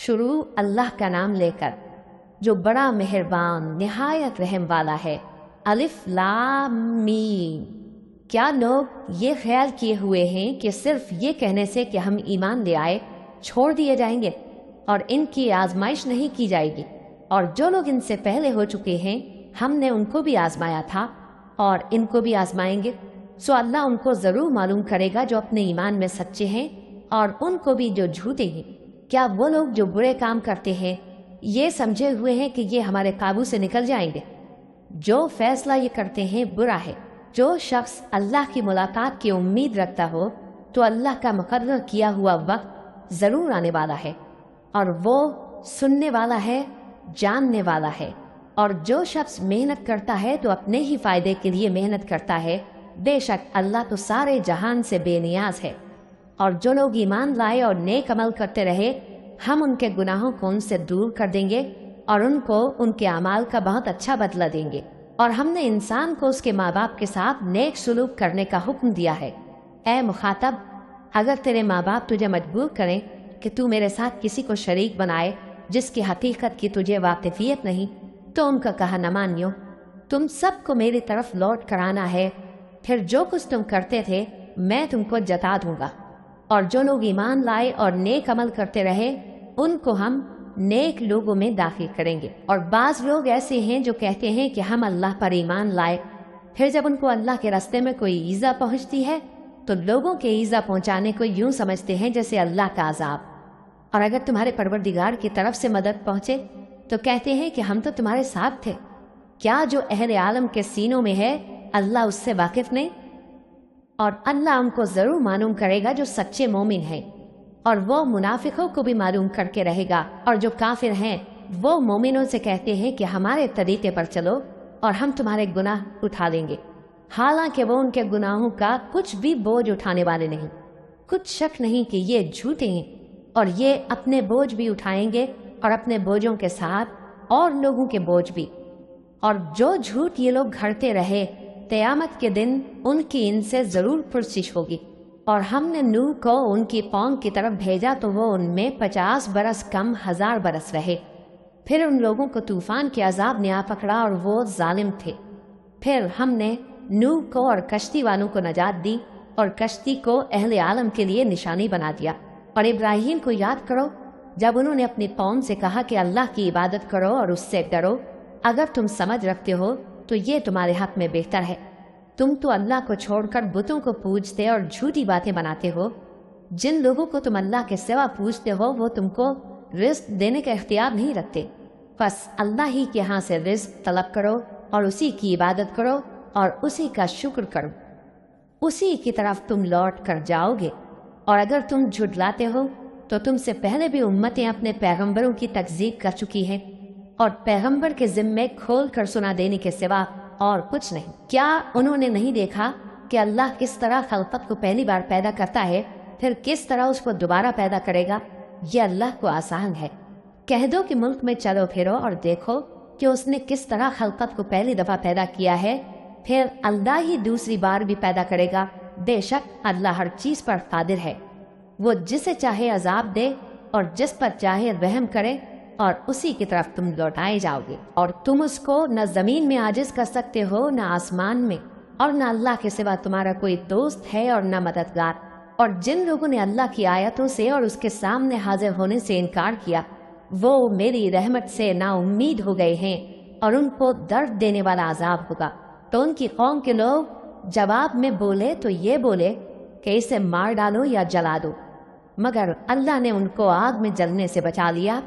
شروع اللہ کا نام لے کر جو بڑا مہربان نہایت رحم والا ہے۔ الف لام میم۔ کیا لوگ یہ خیال کیے ہوئے ہیں کہ صرف یہ کہنے سے کہ ہم ایمان لے آئے چھوڑ دیے جائیں گے اور ان کی آزمائش نہیں کی جائے گی؟ اور جو لوگ ان سے پہلے ہو چکے ہیں ہم نے ان کو بھی آزمایا تھا اور ان کو بھی آزمائیں گے، سو اللہ ان کو ضرور معلوم کرے گا جو اپنے ایمان میں سچے ہیں اور ان کو بھی جو جھوٹے ہیں۔ کیا وہ لوگ جو برے کام کرتے ہیں یہ سمجھے ہوئے ہیں کہ یہ ہمارے قابو سے نکل جائیں گے؟ جو فیصلہ یہ کرتے ہیں برا ہے۔ جو شخص اللہ کی ملاقات کی امید رکھتا ہو تو اللہ کا مقرر کیا ہوا وقت ضرور آنے والا ہے اور وہ سننے والا ہے، جاننے والا ہے۔ اور جو شخص محنت کرتا ہے تو اپنے ہی فائدے کے لیے محنت کرتا ہے، بے شک اللہ تو سارے جہان سے بے نیاز ہے۔ اور جو لوگ ایمان لائے اور نیک عمل کرتے رہے ہم ان کے گناہوں کو ان سے دور کر دیں گے اور ان کو ان کے اعمال کا بہت اچھا بدلہ دیں گے۔ اور ہم نے انسان کو اس کے ماں باپ کے ساتھ نیک سلوک کرنے کا حکم دیا ہے۔ اے مخاطب، اگر تیرے ماں باپ تجھے مجبور کریں کہ تو میرے ساتھ کسی کو شریک بنائے جس کی حقیقت کی تجھے واقفیت نہیں تو ان کا کہا نہ مانیو۔ تم سب کو میری طرف لوٹ کر آنا ہے، پھر جو کچھ تم کرتے تھے میں تم کو جتا دوں گا۔ اور جو لوگ ایمان لائے اور نیک عمل کرتے رہے ان کو ہم نیک لوگوں میں داخل کریں گے۔ اور بعض لوگ ایسے ہیں جو کہتے ہیں کہ ہم اللہ پر ایمان لائے، پھر جب ان کو اللہ کے راستے میں کوئی ایذا پہنچتی ہے تو لوگوں کے ایذا پہنچانے کو یوں سمجھتے ہیں جیسے اللہ کا عذاب۔ اور اگر تمہارے پروردگار کی طرف سے مدد پہنچے تو کہتے ہیں کہ ہم تو تمہارے ساتھ تھے۔ کیا جو اہل عالم کے سینوں میں ہے اللہ اس سے واقف نہیں؟ اور اللہ ان کو ضرور معلوم کرے گا جو سچے مومن ہیں، اور وہ منافقوں کو بھی معلوم کر کے رہے گا۔ اور جو کافر ہیں وہ مومنوں سے کہتے ہیں کہ ہمارے طریقے پر چلو اور ہم تمہارے گناہ اٹھا لیں گے، حالانکہ وہ ان کے گناہوں کا کچھ بھی بوجھ اٹھانے والے نہیں۔ کچھ شک نہیں کہ یہ جھوٹے ہیں اور یہ اپنے بوجھ بھی اٹھائیں گے اور اپنے بوجھوں کے ساتھ اور لوگوں کے بوجھ بھی۔ اور جو جھوٹ یہ لوگ گھڑتے رہے قیامت کے دن ان کی ان سے ضرور پرسش ہوگی۔ اور ہم نے نوح کو ان کی قوم کی طرف بھیجا تو وہ ان میں 50 برس کم 1000 برس رہے۔ پھر ان لوگوں کو طوفان کے عذاب نے آ پکڑا اور وہ ظالم تھے۔ پھر ہم نے نوح کو اور کشتی والوں کو نجات دی اور کشتی کو اہل عالم کے لیے نشانی بنا دیا۔ اور ابراہیم کو یاد کرو جب انہوں نے اپنی قوم سے کہا کہ اللہ کی عبادت کرو اور اس سے ڈرو، اگر تم سمجھ رکھتے ہو تو یہ تمہارے حق میں بہتر ہے۔ تم تو اللہ کو چھوڑ کر بتوں کو پوجتے اور جھوٹی باتیں بناتے ہو۔ جن لوگوں کو تم اللہ کے سوا پوجتے ہو وہ تم کو رزق دینے کا اختیار نہیں رکھتے، بس اللہ ہی کے ہاں سے رزق طلب کرو اور اسی کی عبادت کرو اور اسی کا شکر کرو، اسی کی طرف تم لوٹ کر جاؤ گے۔ اور اگر تم جھٹلاتے ہو تو تم سے پہلے بھی امتیں اپنے پیغمبروں کی تکذیب کر چکی ہیں، اور پیغمبر کے ذمے کھول کر سنا دینے کے سوا اور کچھ نہیں۔ کیا انہوں نے نہیں دیکھا کہ اللہ کس طرح خلقت کو پہلی بار پیدا کرتا ہے پھر کس طرح اس کو دوبارہ پیدا کرے گا؟ یہ اللہ کو آسان ہے۔ کہہ دو کہ ملک میں چلو پھرو اور دیکھو کہ اس نے کس طرح خلقت کو پہلی دفعہ پیدا کیا ہے، پھر اللہ ہی دوسری بار بھی پیدا کرے گا۔ بے شک اللہ ہر چیز پر قادر ہے۔ وہ جسے چاہے عذاب دے اور جس پر چاہے رحم کرے، اور اسی کی طرف تم لوٹائے جاؤ گے۔ اور تم اس کو نہ زمین میں عاجز کر سکتے ہو نہ آسمان میں، اور نہ اللہ کے سوا تمہارا کوئی دوست ہے اور نہ مددگار۔ اور جن لوگوں نے اللہ کی آیتوں سے اور اس کے سامنے حاضر ہونے سے انکار کیا وہ میری رحمت سے نا امید ہو گئے ہیں اور ان کو درد دینے والا عذاب ہوگا۔ تو ان کی قوم کے لوگ جواب میں بولے تو یہ بولے کہ اسے مار ڈالو یا جلا دو، مگر اللہ نے ان کو آگ میں جلنے سے بچا لیا۔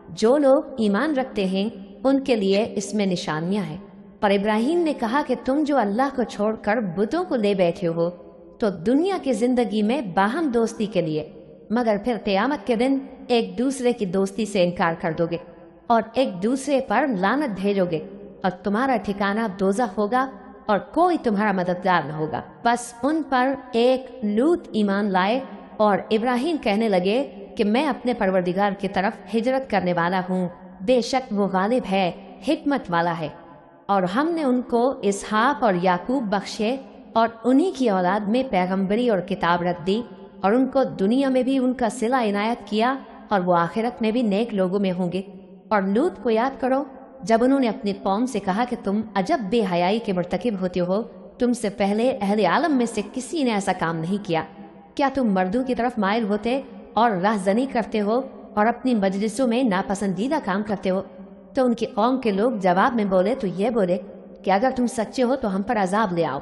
جو لوگ ایمان رکھتے ہیں ان کے لیے اس میں نشانیاں ہیں۔ پر ابراہیم نے کہا کہ تم جو اللہ کو چھوڑ کر بتوں کو لے بیٹھے ہو تو دنیا کی زندگی میں باہم دوستی کے لیے، مگر پھر قیامت کے دن ایک دوسرے کی دوستی سے انکار کر دو گے اور ایک دوسرے پر لعنت بھیجو گے، اور تمہارا ٹھکانہ دوزخ ہوگا اور کوئی تمہارا مددگار نہ ہوگا۔ بس ان پر ایک لوط ایمان لائے اور ابراہیم کہنے لگے کہ میں اپنے پروردگار کی طرف ہجرت کرنے والا ہوں، بے شک وہ غالب ہے، حکمت والا ہے۔ اور ہم نے ان کو اسحاق اور یعقوب بخشے اور انہی کی اولاد میں پیغمبری اور کتاب رکھ دی، اور ان کو دنیا میں بھی ان کا صلہ عنایت کیا اور وہ آخرت میں بھی نیک لوگوں میں ہوں گے۔ اور لوط کو یاد کرو جب انہوں نے اپنی قوم سے کہا کہ تم عجب بے حیائی کے مرتکب ہوتے ہو، تم سے پہلے اہل عالم میں سے کسی نے ایسا کام نہیں کیا۔ کیا تم مردوں کی طرف مائل ہوتے اور راہزنی کرتے ہو اور اپنی مجلسوں میں ناپسندیدہ کام کرتے ہو؟ تو ان کی قوم کے لوگ جواب میں بولے تو یہ بولے کہ اگر تم سچے ہو تو ہم پر عذاب لے آؤ۔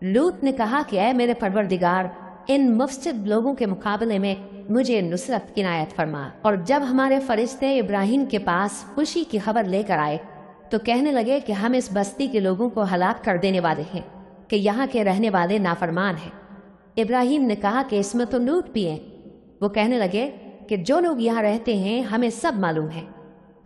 لوط نے کہا کہ اے میرے پروردگار، ان مفسد لوگوں کے مقابلے میں مجھے نصرت عنایت فرما۔ اور جب ہمارے فرشتے ابراہیم کے پاس خوشی کی خبر لے کر آئے تو کہنے لگے کہ ہم اس بستی کے لوگوں کو ہلاک کر دینے والے ہیں کہ یہاں کے رہنے والے نافرمان ہیں۔ ابراہیم نے کہا کہ اس میں تو لوط بھی ہیں۔ وہ کہنے لگے کہ جو لوگ یہاں رہتے ہیں ہمیں سب معلوم ہے،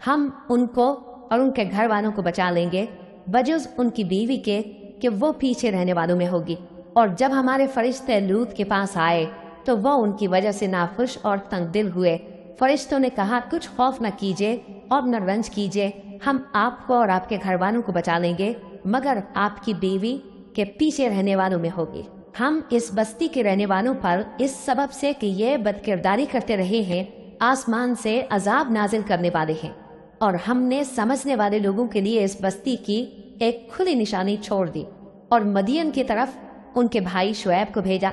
ہم ان کو اور ان کے گھر والوں کو بچا لیں گے بجز ان کی بیوی کے کہ وہ پیچھے رہنے والوں میں ہوگی۔ اور جب ہمارے فرشتے لوط کے پاس آئے تو وہ ان کی وجہ سے ناخوش اور تنگ دل ہوئے۔ فرشتوں نے کہا کچھ خوف نہ کیجیے اور نہ رنج کیجیے، ہم آپ کو اور آپ کے گھر والوں کو بچا لیں گے مگر آپ کی بیوی کے پیچھے رہنے والوں میں ہوگی۔ ہم اس بستی کے رہنے والوں پر اس سبب سے کہ یہ بدکرداری کرتے رہے ہیں آسمان سے عذاب نازل کرنے والے ہیں، اور ہم نے سمجھنے والے لوگوں کے لیے اس بستی کی ایک کھلی نشانی چھوڑ دی۔ اور مدین کی طرف ان کے بھائی شعیب کو بھیجا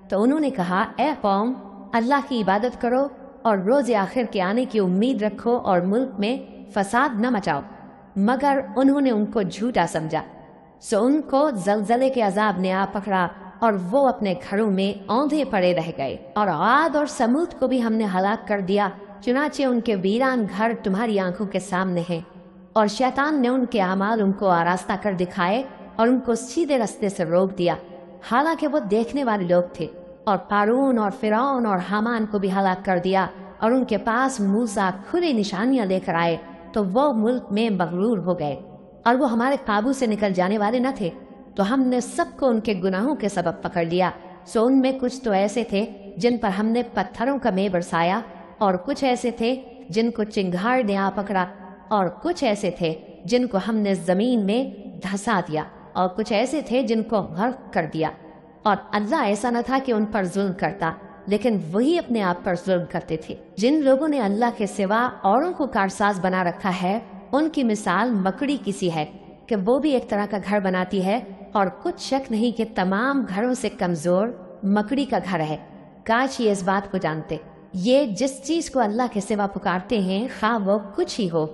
تو انہوں نے کہا اے قوم، اللہ کی عبادت کرو اور روز آخر کے آنے کی امید رکھو اور ملک میں فساد نہ مچاؤ۔ مگر انہوں نے ان کو جھوٹا سمجھا، سو ان کو زلزلے کے عذاب نے آ پکڑا اور وہ اپنے گھروں میں اوندھے پڑے رہ گئے۔ اور عاد اور سمود کو بھی ہم نے ہلاک کر دیا، چنانچہ ان کے ویران گھر تمہاری آنکھوں کے سامنے ہیں۔ اور شیطان نے ان کے اعمال ان کو آراستہ کر دکھائے اور ان کو سیدھے رستے سے روک دیا، حالانکہ وہ دیکھنے والے لوگ تھے۔ اور قارون اور فرعون اور حامان کو بھی ہلاک کر دیا، اور ان کے پاس موسیٰ کھلی نشانیاں لے کر آئے تو وہ ملک میں مغرور ہو گئے، اور وہ ہمارے قابو سے نکل جانے والے نہ تھے، تو ہم نے سب کو ان کے گناہوں کے سبب پکڑ لیا۔ سو ان میں کچھ تو ایسے تھے جن پر ہم نے پتھروں کا مے برسایا، اور کچھ ایسے تھے جن کو چنگھاڑ نے آ پکڑا، اور کچھ ایسے تھے جن کو ہم نے زمین میں دھسا دیا، اور کچھ ایسے تھے جن کو غرق کر دیا۔ اور اللہ ایسا نہ تھا کہ ان پر ظلم کرتا، لیکن وہی اپنے آپ پر ظلم کرتے تھے۔ جن لوگوں نے اللہ کے سوا اوروں کو کارساز بنا رکھا ہے، ان کی مثال مکڑی کی سی ہے کہ وہ بھی ایک طرح کا گھر بناتی ہے، اور کچھ شک نہیں کہ تمام گھروں سے کمزور مکڑی کا گھر ہے۔ کاش یہ اس بات کو جانتے، یہ جس چیز کو اللہ کے سوا پکارتے ہیں خواہ وہ کچھ ہی ہو،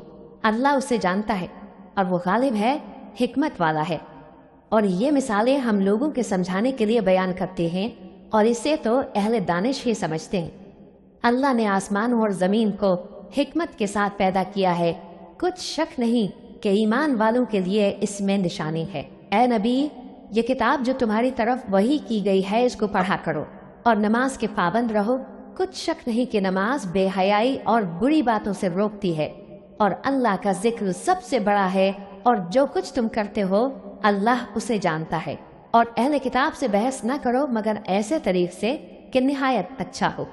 اللہ اسے جانتا ہے اور وہ غالب ہے، حکمت والا ہے۔ اور یہ مثالیں ہم لوگوں کے سمجھانے کے لیے بیان کرتے ہیں، اور اسے تو اہل دانش ہی سمجھتے ہیں۔ اللہ نے آسمان اور زمین کو حکمت کے ساتھ پیدا کیا ہے، کچھ شک نہیں کہ ایمان والوں کے لیے اس میں نشانی ہے۔ اے نبی، یہ کتاب جو تمہاری طرف وحی کی گئی ہے اس کو پڑھا کرو، اور نماز کے پابند رہو۔ کچھ شک نہیں کہ نماز بے حیائی اور بری باتوں سے روکتی ہے، اور اللہ کا ذکر سب سے بڑا ہے، اور جو کچھ تم کرتے ہو اللہ اسے جانتا ہے۔ اور اہل کتاب سے بحث نہ کرو مگر ایسے طریق سے کہ نہایت اچھا ہو۔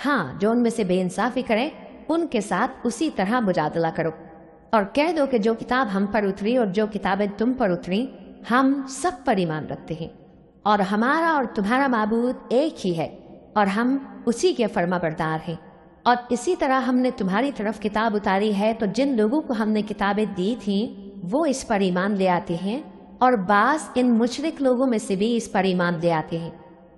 ہاں، جو ان میں سے بے انصافی کریں ان کے ساتھ اسی طرح مجادلہ کرو، اور کہہ دو کہ جو کتاب ہم پر اتری اور جو کتابیں تم پر اتری ہم سب پر ایمان رکھتے ہیں، اور ہمارا اور تمہارا معبود ایک ہی ہے، اور ہم اسی کے فرما بردار ہیں۔ اور اسی طرح ہم نے تمہاری طرف کتاب اتاری ہے، تو جن لوگوں کو ہم نے کتابیں دی تھیں وہ اس پر ایمان لے آتے ہیں، اور بعض ان مشرک لوگوں میں سے بھی اس پر ایمان لے آتے ہیں،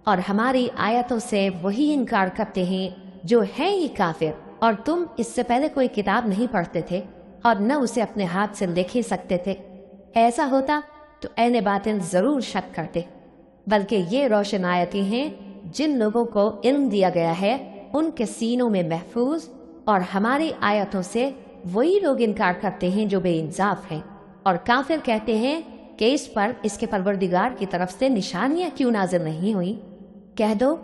اور ہماری آیتوں سے وہی انکار کرتے ہیں جو ہیں ہی کافر۔ اور تم اس سے پہلے کوئی کتاب نہیں پڑھتے تھے اور نہ اسے اپنے ہاتھ سے لکھ ہی سکتے تھے۔ ایسا ہوتا تو اہل باطل ضرور شک کرتے، بلکہ یہ روشن آیتیں ہیں جن لوگوں کو علم دیا گیا ہے ان کے سینوں میں محفوظ، اور ہماری آیتوں سے وہی لوگ انکار کرتے ہیں جو بے انصاف ہیں۔ اور کافر کہتے ہیں کہ اس پر اس کے پروردگار کی طرف سے نشانیاں کیوں نازل نہیں ہوئیں؟ کہہ دو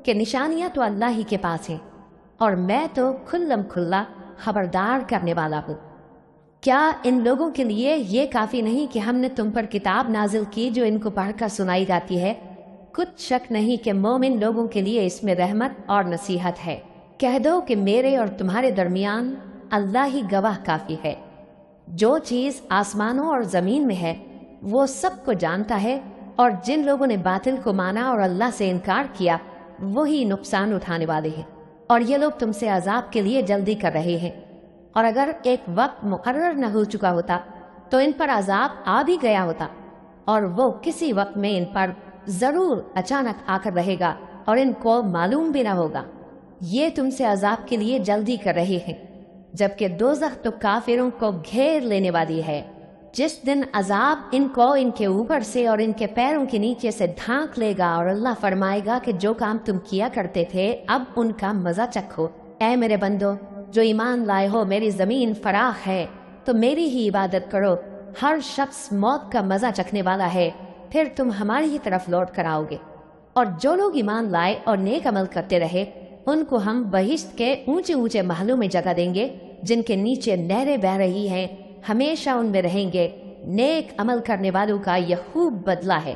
کہ نشانیاں تو اللہ ہی کے پاس ہیں، اور میں تو کھلم کھلا خبردار کرنے والا ہوں۔ کیا ان لوگوں کے لیے یہ کافی نہیں کہ ہم نے تم پر کتاب نازل کی جو ان کو پڑھ کر سنائی جاتی ہے؟ کچھ شک نہیں کہ مومن لوگوں کے لیے اس میں رحمت اور نصیحت ہے۔ کہہ دو کہ میرے اور تمہارے درمیان اللہ ہی گواہ کافی ہے۔ جو چیز آسمانوں اور زمین میں ہے وہ سب کو جانتا ہے، اور جن لوگوں نے باطل کو مانا اور اللہ سے انکار کیا وہی نقصان اٹھانے والے ہیں۔ اور یہ لوگ تم سے عذاب کے لیے جلدی کر رہے ہیں، اور اگر ایک وقت مقرر نہ ہو چکا ہوتا تو ان پر عذاب آ بھی گیا ہوتا، اور وہ کسی وقت میں ان پر ضرور اچانک آ کر رہے گا اور ان کو معلوم بھی نہ ہوگا۔ یہ تم سے عذاب کے لیے جلدی کر رہے ہیں، جبکہ دوزخ تو کافروں کو گھیر لینے والی ہے۔ جس دن عذاب ان کو ان کے اوپر سے اور ان کے پیروں کے نیچے سے ڈھانک لے گا، اور اللہ فرمائے گا کہ جو کام تم کیا کرتے تھے اب ان کا مزہ چکھو۔ اے میرے بندو جو ایمان لائے ہو، میری زمین فراخ ہے تو میری ہی عبادت کرو۔ ہر شخص موت کا مزہ چکھنے والا ہے، پھر تم ہماری ہی طرف لوٹ کر آؤ گے۔ اور جو لوگ ایمان لائے اور نیک عمل کرتے رہے، ان کو ہم بہشت کے اونچے اونچے محلوں میں جگہ دیں گے، جن کے نیچے نہریں بہہ رہی ہیں، ہمیشہ ان میں رہیں گے۔ نیک عمل کرنے والوں کا یہ خوب بدلہ ہے،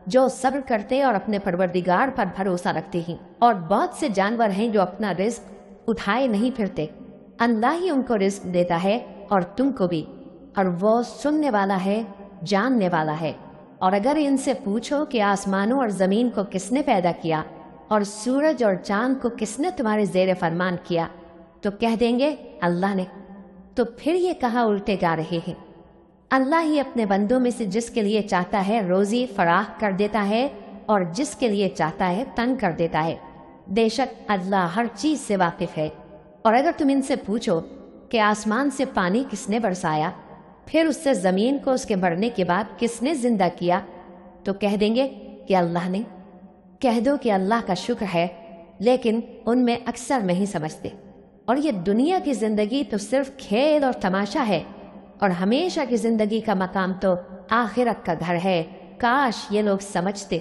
جو صبر کرتے اور اپنے پروردگار پر بھروسہ رکھتے ہیں۔ اور بہت سے جانور ہیں جو اپنا رزق اٹھائے نہیں پھرتے، اللہ ہی ان کو رزق دیتا ہے اور تم کو بھی، اور وہ سننے والا ہے، جاننے والا ہے۔ اور اگر ان سے پوچھو کہ آسمانوں اور زمین کو کس نے پیدا کیا اور سورج اور چاند کو کس نے تمہارے زیر فرمان کیا، تو کہہ دیں گے اللہ نے۔ تو پھر یہ کہاں الٹے گا رہے ہیں؟ اللہ ہی اپنے بندوں میں سے جس کے لیے چاہتا ہے روزی فراخ کر دیتا ہے، اور جس کے لیے چاہتا ہے تنگ کر دیتا ہے۔ بے شک اللہ ہر چیز سے واقف ہے۔ اور اگر تم ان سے پوچھو کہ آسمان سے پانی کس نے برسایا، پھر اس سے زمین کو اس کے مرنے کے بعد کس نے زندہ کیا، تو کہہ دیں گے کہ اللہ نے۔ کہہ دو کہ اللہ کا شکر ہے، لیکن ان میں اکثر نہیں سمجھتے۔ اور یہ دنیا کی زندگی تو صرف کھیل اور تماشا ہے، اور ہمیشہ کی زندگی کا مقام تو آخرت کا گھر ہے۔ کاش یہ لوگ سمجھتے۔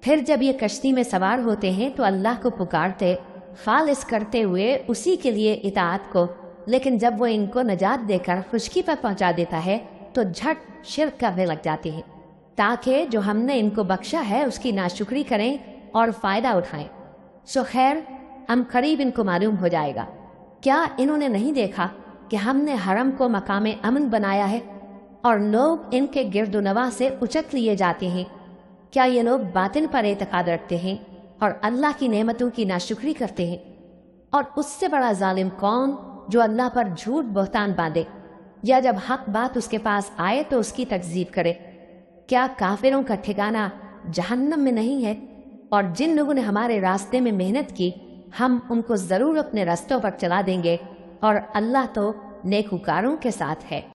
پھر جب یہ کشتی میں سوار ہوتے ہیں تو اللہ کو پکارتے، خالص کرتے ہوئے اسی کے لیے اطاعت کو، لیکن جب وہ ان کو نجات دے کر خشکی پر پہنچا دیتا ہے تو جھٹ شرک کرنے لگ جاتے ہیں، تاکہ جو ہم نے ان کو بخشا ہے اس کی ناشکری کریں اور فائدہ اٹھائیں۔ سو خیر، ہم قریب ان کو معلوم ہو جائے گا۔ کیا انہوں نے نہیں دیکھا کہ ہم نے حرم کو مقام امن بنایا ہے، اور لوگ ان کے گرد و نواح سے اچک لیے جاتے ہیں؟ کیا یہ لوگ باطن پر اعتقاد رکھتے ہیں اور اللہ کی نعمتوں کی ناشکری کرتے ہیں؟ اور اس سے بڑا ظالم کون جو اللہ پر جھوٹ بہتان باندھے، یا جب حق بات اس کے پاس آئے تو اس کی تکذیب کرے؟ کیا کافروں کا ٹھکانہ جہنم میں نہیں ہے؟ اور جن لوگوں نے ہمارے راستے میں محنت کی، ہم ان کو ضرور اپنے رستوں پر چلا دیں گے، اور اللہ تو نیکوکاروں کے ساتھ ہے۔